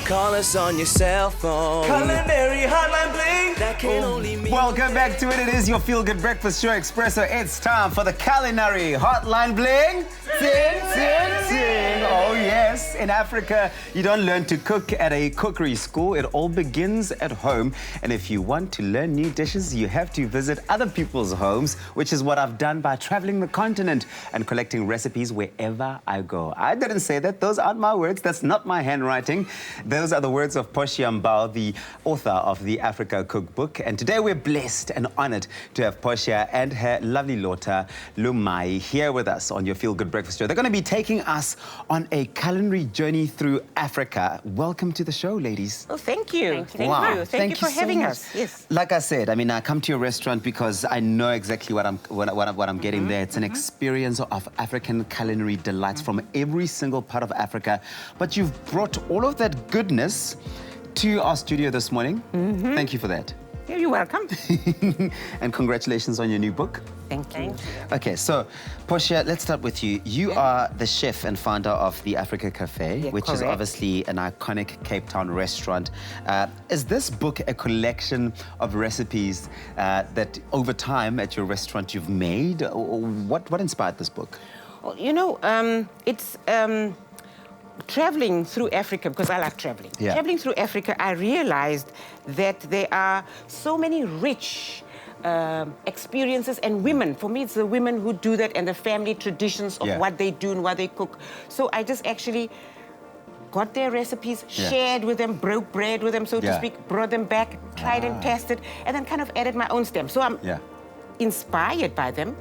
Call us on your cell phone. Culinary Hotline bling. That can only mean. Welcome back to it. It is your feel-good breakfast show, Espresso. It's time for the Culinary Hotline bling. Sing, sing, sing. Oh yes, in Africa, you don't learn to cook at a cookery school. It all begins at home. And if you want to learn new dishes, you have to visit other people's homes, which is what I've done by traveling the continent and collecting recipes wherever I go. I didn't say that. Those aren't my words. That's not my handwriting. Those are the words of Portia Mbau, the author of the Africa Cookbook. And today we're blessed and honored to have Portia and her lovely daughter, Lumai, here with us on your Feel Good Breakfast Show. They're going to be taking us on a culinary journey through Africa. Welcome to the show, ladies. Oh, thank you. Thank you for having us. Yes. Like I said, I mean, I come to your restaurant because I know exactly what I'm getting there. It's an experience of African culinary delights from every single part of Africa. But you've brought all of that goodness to our studio this morning. Thank you for that. You're welcome. And congratulations on your new book. Thank you. Okay, so Portia, let's start with you. You are the chef and founder of the Africa Café, which is obviously an iconic Cape Town restaurant. Is this book a collection of recipes that over time at your restaurant you've made? Or what inspired this book? Well, you know, it's traveling through Africa, because I like traveling. Yeah. Traveling through Africa, I realized that there are so many rich experiences, and women. For me, it's the women who do that and the family traditions of what they do and what they cook. So I just actually got their recipes, shared with them, broke bread with them, so to speak, brought them back, tried and tested, and then kind of added my own stamp. So I'm inspired by them,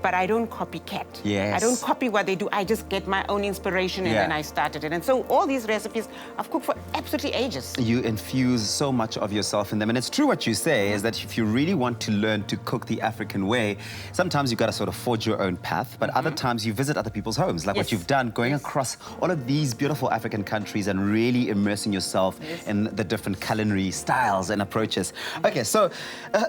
but I don't copycat. I don't copy what they do. I just get my own inspiration and then I started it. And so all these recipes I've cooked for absolutely ages. You infuse so much of yourself in them. And it's true what you say, is that if you really want to learn to cook the African way, sometimes you've got to sort of forge your own path, but other times you visit other people's homes, like what you've done, going across all of these beautiful African countries and really immersing yourself in the different culinary styles and approaches. Okay, so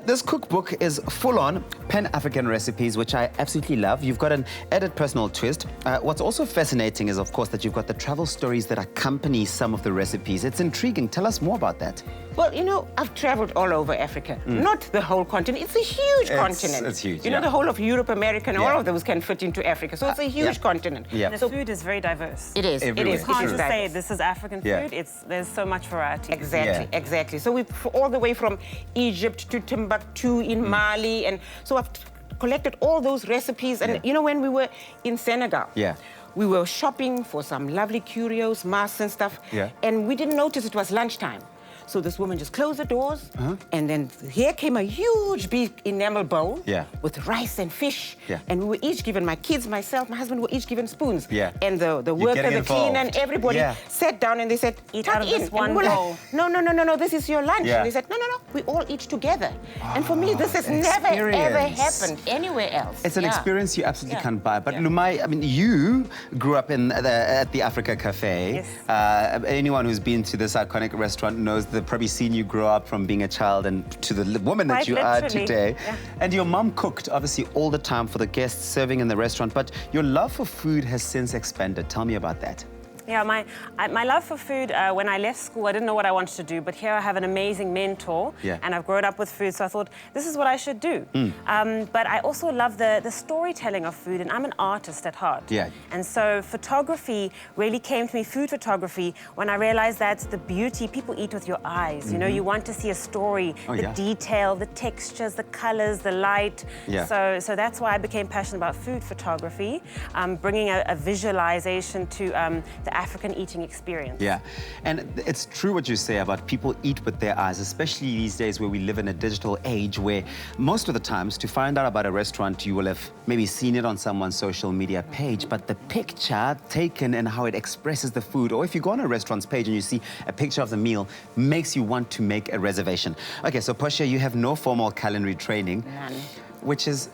this cookbook is full on Pan-African recipes, which I absolutely love. You've got an added personal twist. What's also fascinating is, of course, that you've got the travel stories that accompany some of the recipes. It's intriguing. Tell us more about that. Well, you know, I've traveled all over Africa. Not the whole continent. It's a huge continent. It's huge, You know, the whole of Europe, America, and all of those can fit into Africa. So it's a huge continent. The food is very diverse. It is. Everywhere. It is. You can't just say this is African food. There's so much variety. Exactly. So we all the way from Egypt to Timbuktu in Mali, and so I've collected all those recipes. And you know, when we were in Senegal, we were shopping for some lovely curios, masks and stuff, and we didn't notice it was lunchtime. So this woman just closed the doors, and then here came a huge big enamel bowl with rice and fish. And we were each given, my kids, myself, my husband, were each given spoons. And the worker, the cleaner, and everybody sat down and they said, eat out of this one bowl. Like, no, this is your lunch. And they said, no, we all eat together. And for me, this has never, ever happened anywhere else. It's an experience you absolutely can't buy. But Lumai, I mean, you grew up at the Africa Café. Anyone who's been to this iconic restaurant knows they've probably seen you grow up from being a child and to the woman that you are today. And your mom cooked, obviously, all the time for the guests serving in the restaurant, but your love for food has since expanded. Tell me about that. Yeah, my love for food, when I left school, I didn't know what I wanted to do, but here I have an amazing mentor, and I've grown up with food, so I thought, this is what I should do. But I also love the storytelling of food, and I'm an artist at heart. And so photography really came to me, food photography, when I realized that the beauty, people eat with your eyes. You know, you want to see a story, the detail, the textures, the colors, the light. So that's why I became passionate about food photography, bringing a visualization to the African eating experience. And it's true what you say about people eat with their eyes, especially these days where we live in a digital age where most of the times to find out about a restaurant, you will have maybe seen it on someone's social media page, but the picture taken and how it expresses the food, or if you go on a restaurant's page and you see a picture of the meal, makes you want to make a reservation. Okay, so Portia, you have no formal culinary training, which is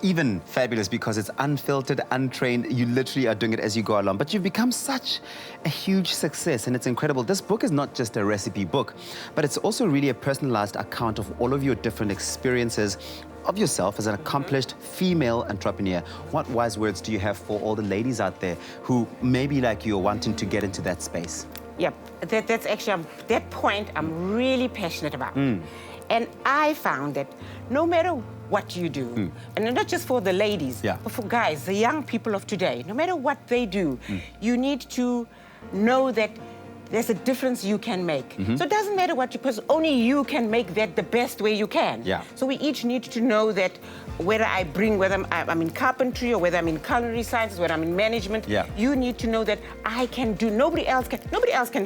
even fabulous because it's unfiltered, untrained. You literally are doing it as you go along. But you've become such a huge success, and it's incredible. This book is not just a recipe book, but it's also really a personalized account of all of your different experiences of yourself as an accomplished female entrepreneur. What wise words do you have for all the ladies out there who maybe like you are wanting to get into that space? Yep, that's actually, that point I'm really passionate about. And I found that no matter what you do, and not just for the ladies, but for guys, the young people of today, no matter what they do, you need to know that there's a difference you can make. So it doesn't matter what you, because only you can make that the best way you can. So we each need to know that whether I'm in carpentry or whether I'm in culinary sciences, whether I'm in management, you need to know that I can do, nobody else can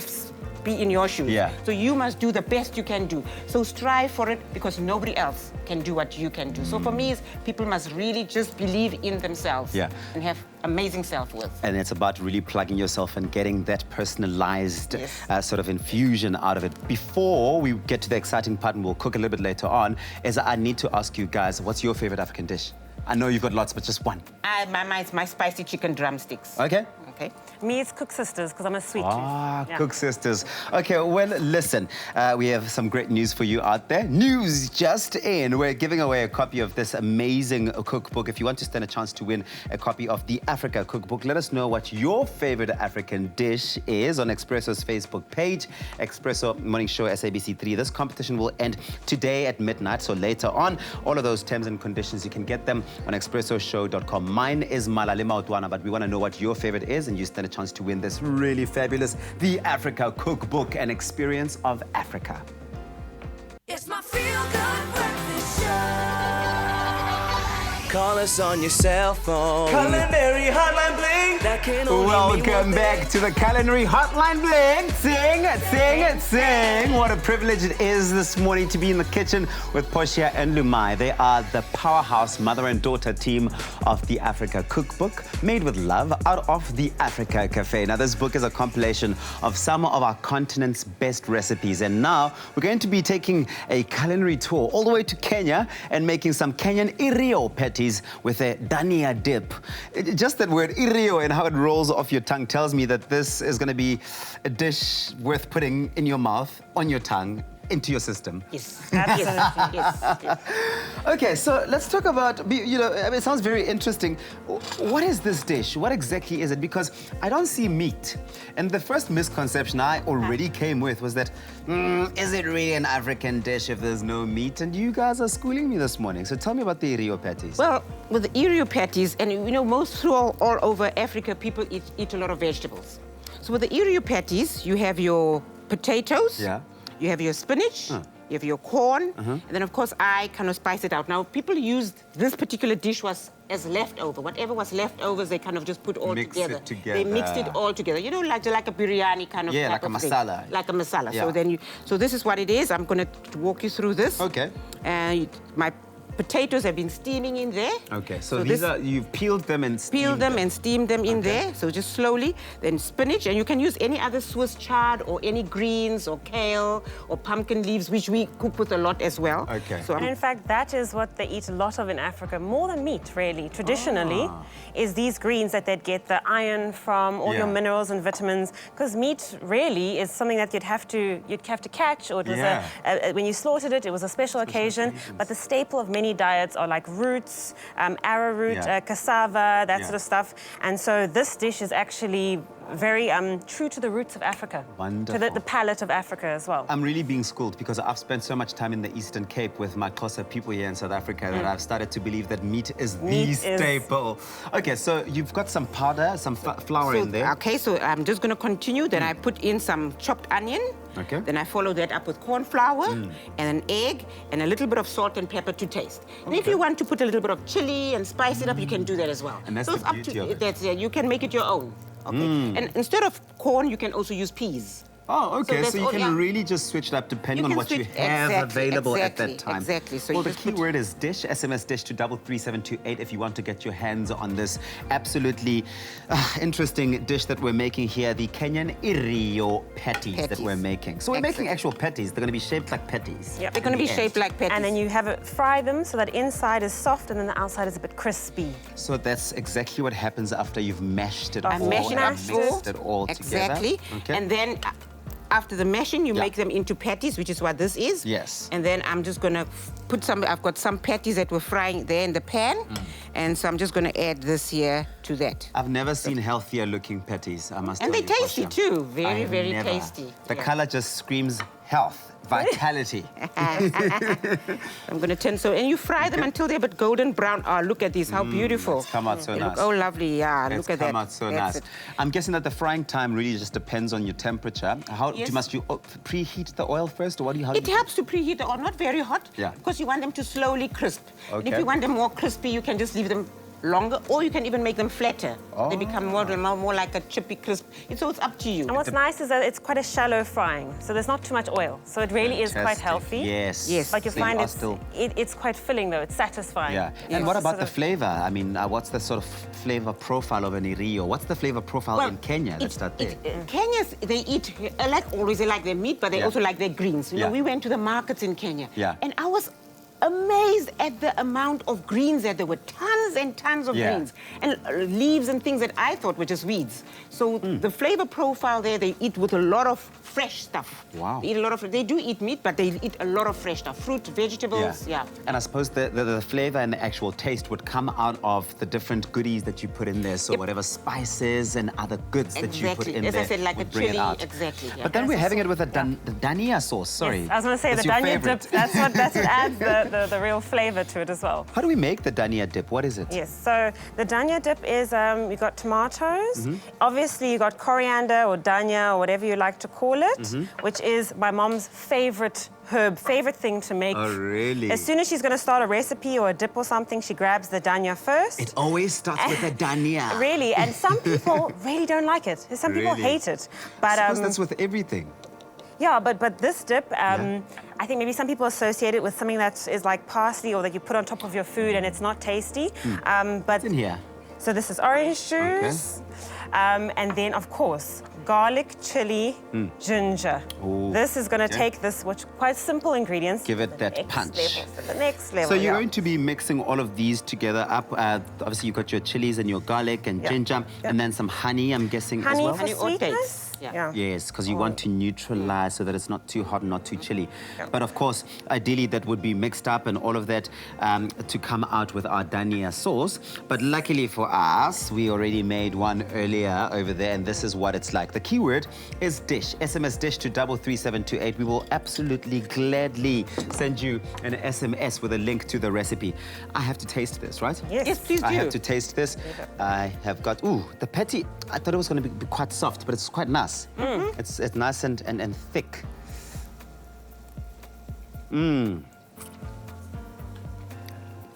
be in your shoes. So you must do the best you can do. So strive for it because nobody else can do what you can do. So for me, people must really just believe in themselves and have amazing self-worth. And it's about really plugging yourself and getting that personalized sort of infusion out of it. Before we get to the exciting part, and we'll cook a little bit later on, is I need to ask you guys, what's your favorite African dish? I know you've got lots, but just one. My spicy chicken drumsticks. Okay. Okay. Me, it's Cook Sisters, because I'm a sweet tooth. Cook Sisters. Okay, well, listen, we have some great news for you out there. News just in. We're giving away a copy of this amazing cookbook. If you want to stand a chance to win a copy of the Africa Cookbook, let us know what your favorite African dish is on Expresso's Facebook page, Expresso Morning Show SABC3. This competition will end today at midnight, so later on. All of those terms and conditions, you can get them on expressoshow.com. Mine is Malale Mautwana, but we want to know what your favorite is, and you stand a chance to win this really fabulous The Africa Cookbook, an experience of Africa. It's my feel-good breakfast show. Call us on your cell phone. Culinary Hotline Bling. That can only mean Welcome back to the Culinary Hotline Bling. Sing, sing, sing. What a privilege it is this morning to be in the kitchen with Portia and Lumai. They are the powerhouse mother and daughter team of the Africa Cookbook, made with love out of the Africa Café. Now, this book is a compilation of some of our continent's best recipes. And now we're going to be taking a culinary tour all the way to Kenya and making some Kenyan irio patties with a dania dip. Just that word irio and how it rolls off your tongue tells me that this is going to be a dish worth putting in your mouth, on your tongue, into your system. Yes, absolutely. yes. Okay, so let's talk about, it sounds very interesting. What is this dish? What exactly is it? Because I don't see meat. And the first misconception I already came with was that, is it really an African dish if there's no meat? And you guys are schooling me this morning. So tell me about the irio patties. Well, with the irio patties, and most all over Africa, people eat a lot of vegetables. So with the irio patties, you have your potatoes. You have your spinach, you have your corn, and then, of course, I kind of spice it out. Now, people used this particular dish as leftover. Whatever was leftovers, they kind of just put all together. They mixed it all together. Like a biryani kind of like a masala. Like a masala. Yeah. So this is what it is. I'm going to walk you through this. Okay. And my potatoes have been steaming in there. Okay, so these are, you've peeled them and steamed them. And steamed them in there, so just slowly. Then spinach, and you can use any other Swiss chard or any greens or kale or pumpkin leaves, which we cook with a lot as well. Okay. So and in fact, that is what they eat a lot of in Africa, more than meat, really. Traditionally, is these greens that they'd get the iron from, all your minerals and vitamins, because meat really is something that you'd have to catch, or it was when you slaughtered it, it was a special occasion. But the staple of many diets are like roots, arrowroot, cassava, that sort of stuff. And so this dish is actually very true to the roots of Africa. Wonderful. To the palate of Africa as well. I'm really being schooled because I've spent so much time in the Eastern Cape with my Xhosa people here in South Africa that I've started to believe that meat is the staple. Okay, so you've got some powder, some flour in there. Okay, so I'm just going to continue. Then I put in some chopped onion. Okay. Then I follow that up with corn flour and an egg and a little bit of salt and pepper to taste. And if you want to put a little bit of chili and spice it up, you can do that as well. And that's so the beauty of it. That's it. You can make it your own. Okay. And instead of corn, you can also use peas. Oh, okay. So you can really just switch it up depending on what you have available at that time. Exactly. So well, the key word is dish. SMS dish to 33728 if you want to get your hands on this absolutely interesting dish that we're making here, the Kenyan irio patties that we're making. So we're making actual patties. They're going to be shaped like patties. Yep. They're going to be shaped like patties. And then you have it, fry them so that inside is soft and then the outside is a bit crispy. So that's exactly what happens after you've mashed it all. Mashed it all together. Exactly. Okay. And then after the mashing, you make them into patties, which is what this is. Yes. And then I'm just going to put some, I've got some patties that we're frying there in the pan. And so I'm just going to add this here to that. I've never seen healthier looking patties, I must And tell they're you, tasty Portia. too. Very, very Never. tasty. The color just screams health, vitality. I'm going to turn so, and you fry them until they're a bit golden brown. Oh, look at these, how beautiful. It's come out so They nice. look, oh, lovely, yeah, It's look at come that. out so That's nice. it. I'm guessing that the frying time really just depends on your temperature. How Yes. must you preheat the oil first, or what do you? It helps to preheat the oil, not very hot, Yeah. because you want them to slowly crisp. And Okay. if you want them more crispy, you can just leave them longer, or you can even make them flatter. They become more like a chippy crisp. So it's up to you. And what's nice is that it's quite a shallow frying, so there's not too much oil. So it really is quite Fantastic. healthy. Yes. Yes. But you So find are it's, still... it's quite filling, though. It's satisfying. Yeah. Yes. And what about Sort the of- flavor? I mean, what's the sort of flavor profile of an irio? What's the flavor profile in Kenya? Let's start there. Kenyans, they eat, like always, they like their meat, but they also like their greens. You know, we went to the markets in Kenya, and I was amazed at the amount of greens that there were. Tons and tons of greens. And leaves and things that I thought were just weeds. So the flavor profile there, they eat with a lot of fresh stuff. Wow. They eat a lot of, they do eat meat, but they eat a lot of fresh stuff. Fruit, vegetables, And I suppose the flavor and the actual taste would come out of the different goodies that you put in there. So whatever spices and other goods that you put in As there I said, like a would bring it chili, out. exactly. Yeah. But then we're having it with the dania sauce. Sorry. Yes, I was going to say That's the your dania favorite. dip, that's what adds the real flavor to it as well. How do we make the dania dip? What is it? Yes, so the dania dip is, you got tomatoes, obviously you got coriander or dania or whatever you like to call it, which is my mom's favorite herb, favorite thing to make. Oh, really? As soon as she's going to start a recipe or a dip or something, she grabs the dania first. It always starts with a dania. Really, and some people really don't like it. Some people Really? hate it. But I suppose that's with everything. yeah, but this dip, I think maybe some people associate it with something that is like parsley or that you put on top of your food and it's not tasty. But What's in here? so this is orange juice, and then of course garlic, chili, ginger. Ooh. This is going to take this, which quite simple ingredients. Give it to the that next punch. level, to the next level. So you're yeah. going to be mixing all of these together up. Obviously, you've got your chilies and your garlic and ginger, and then some honey, I'm guessing, honey as well. for Honey or sweetness. dates. Yeah. Yes, because you want to neutralize so that it's not too hot and not too chilly. But of course, ideally that would be mixed up and all of that to come out with our dania sauce. But luckily for us, we already made one earlier over there, and this is what it's like. The keyword is dish. SMS dish to 33728. We will absolutely gladly send you an SMS with a link to the recipe. I have to taste this, right? Yes, please do. I have to taste this. I have got, the patty, I thought it was going to be quite soft, but it's quite nice. It's nice and thick.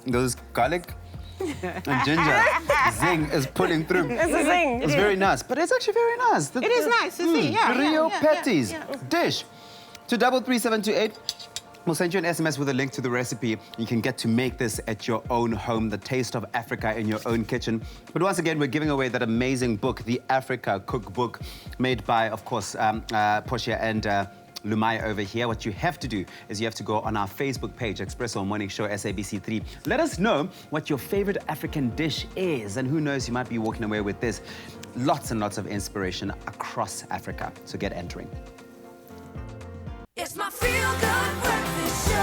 Those garlic and ginger zing is pulling through. It's a zing. It's very nice, but it's actually very nice. It is nice to see, Rio patties, dish to 33728. We'll send you an SMS with a link to the recipe. You can get to make this at your own home, the taste of Africa in your own kitchen. But once again, we're giving away that amazing book, the Africa Cookbook, made by, of course, Portia and Lumai over here. What you have to do is you have to go on our Facebook page, Espresso Morning Show SABC3. Let us know what your favorite African dish is. And who knows, you might be walking away with this. Lots and lots of inspiration across Africa. So get entering. It's my feel-good breakfast show.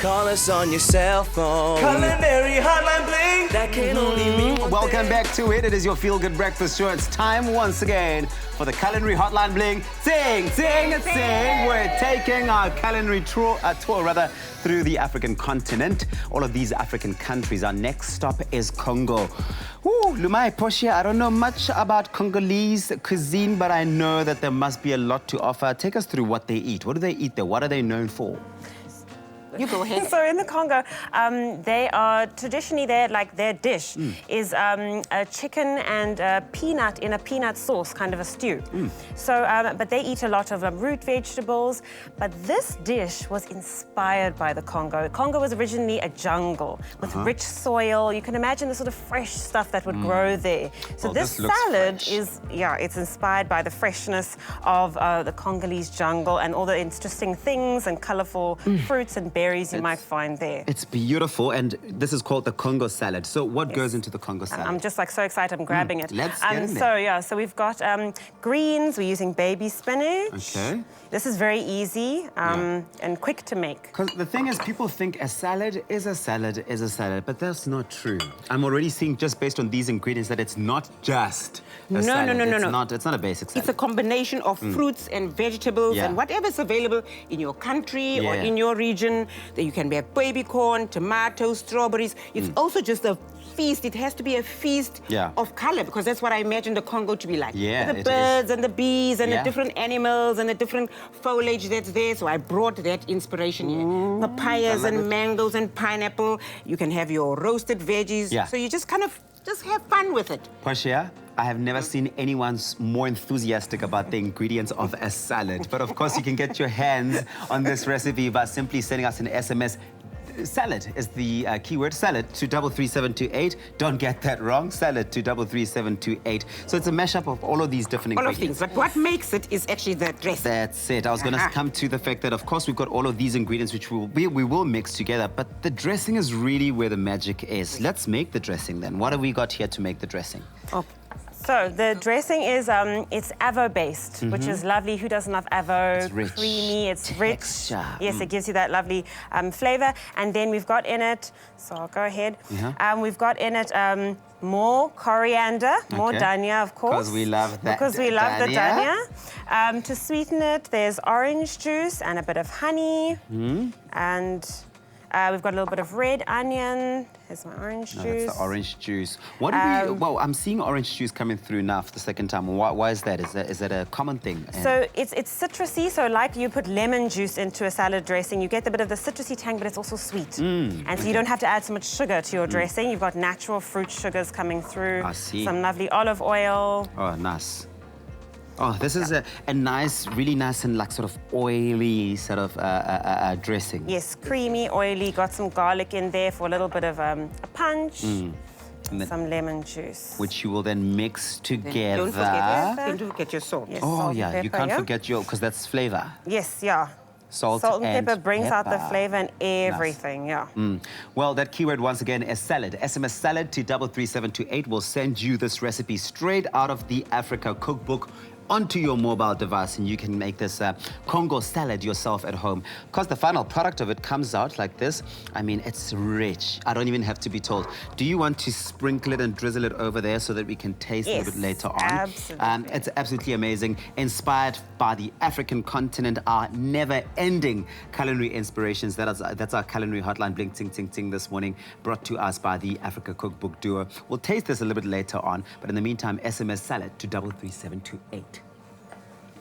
Call us on your cell phone. Culinary Hotline Bling. That can only mean one Welcome thing. back to it. It is your feel-good breakfast show. It's time once again for the Culinary Hotline Bling. Sing, sing, sing. We're taking our culinary tour through the African continent. All of these African countries. Our next stop is Congo. Woo, Lumai, Portia, I don't know much about Congolese cuisine, but I know that there must be a lot to offer. Take us through what they eat. What do they eat there? What are they known for? You go ahead. So in the Congo, they are traditionally their dish is a chicken and a peanut in a peanut sauce, kind of a stew. So, but they eat a lot of root vegetables. But this dish was inspired by the Congo. Congo was originally a jungle with rich soil. You can imagine the sort of fresh stuff that would grow there. So Well, this this looks salad fresh. is, it's inspired by the freshness of the Congolese jungle and all the interesting things and colorful fruits and berries berries you might find there. It's beautiful, and this is called the Congo salad. So what goes into the Congo salad? I'm just like so excited, I'm grabbing it. Let's get in there. So we've got greens, we're using baby spinach. Okay. This is very easy and quick to make. Because the thing is, people think a salad is a salad is a salad, but that's not true. I'm already seeing, just based on these ingredients, that it's not just a salad. No. It's not a basic salad. It's a combination of fruits and vegetables and whatever's available in your country or in your region. That you can have baby corn, tomatoes, strawberries. It's also just a feast. It has to be a feast of color, because that's what I imagine the Congo to be like. Yeah, the birds and the bees and the different animals and the different foliage that's there. So I brought that inspiration here. Papayas and mangoes and pineapple. You can have your roasted veggies. Yeah. So you just kind of just have fun with it. Portia, I have never seen anyone more enthusiastic about the ingredients of a salad. But of course, you can get your hands on this recipe by simply sending us an SMS. Salad is the keyword, salad, to 33728. Don't get that wrong, salad to 33728. So it's a mashup of all of these different ingredients. All of things, but what makes it is actually the dressing. That's it. I was going to come to the fact that, of course, we've got all of these ingredients which we will mix together, but the dressing is really where the magic is. Let's make the dressing then. What have we got here to make the dressing? Okay. So the dressing is it's avo-based, which is lovely. Who doesn't love avo? It's rich. Creamy, it's rich. Texture. Yes, it gives you that lovely flavor. And then we've got in it, so I'll go ahead. We've got in it more coriander, more dhania, of course. Because we love that. Because we love the dhania. To sweeten it, there's orange juice and a bit of honey. And we've got a little bit of red onion. Here's my orange juice. That's the orange juice. What do we? Well, I'm seeing orange juice coming through now for the second time. Why is that? Is that a common thing? So it's citrusy. So like you put lemon juice into a salad dressing, you get a bit of the citrusy tang, but it's also sweet. And so you don't have to add so much sugar to your dressing. You've got natural fruit sugars coming through. I see. Some lovely olive oil. Oh, nice. Oh, this is a nice, really nice and like sort of oily sort of dressing. Yes, creamy, oily. Got some garlic in there for a little bit of a punch. And then some lemon juice. Which you will then mix together. Don't forget your salt. Yes, oh, salt yeah, and pepper, you can't forget your, because that's flavor. Yes, yeah. Salt and pepper brings out the flavor and everything, Well, that keyword once again is salad. SMS salad to 33728 will send you this recipe straight out of the Africa Cookbook onto your mobile device, and you can make this Congo salad yourself at home. Because the final product of it comes out like this. I mean, it's rich. I don't even have to be told. Do you want to sprinkle it and drizzle it over there so that we can taste it a bit later on? Absolutely. It's absolutely amazing. Inspired by the African continent, our never-ending culinary inspirations. That's our culinary hotline, bling, ting, ting, ting, this morning, brought to us by the Africa Cookbook duo. We'll taste this a little bit later on, but in the meantime, SMS salad to 33728.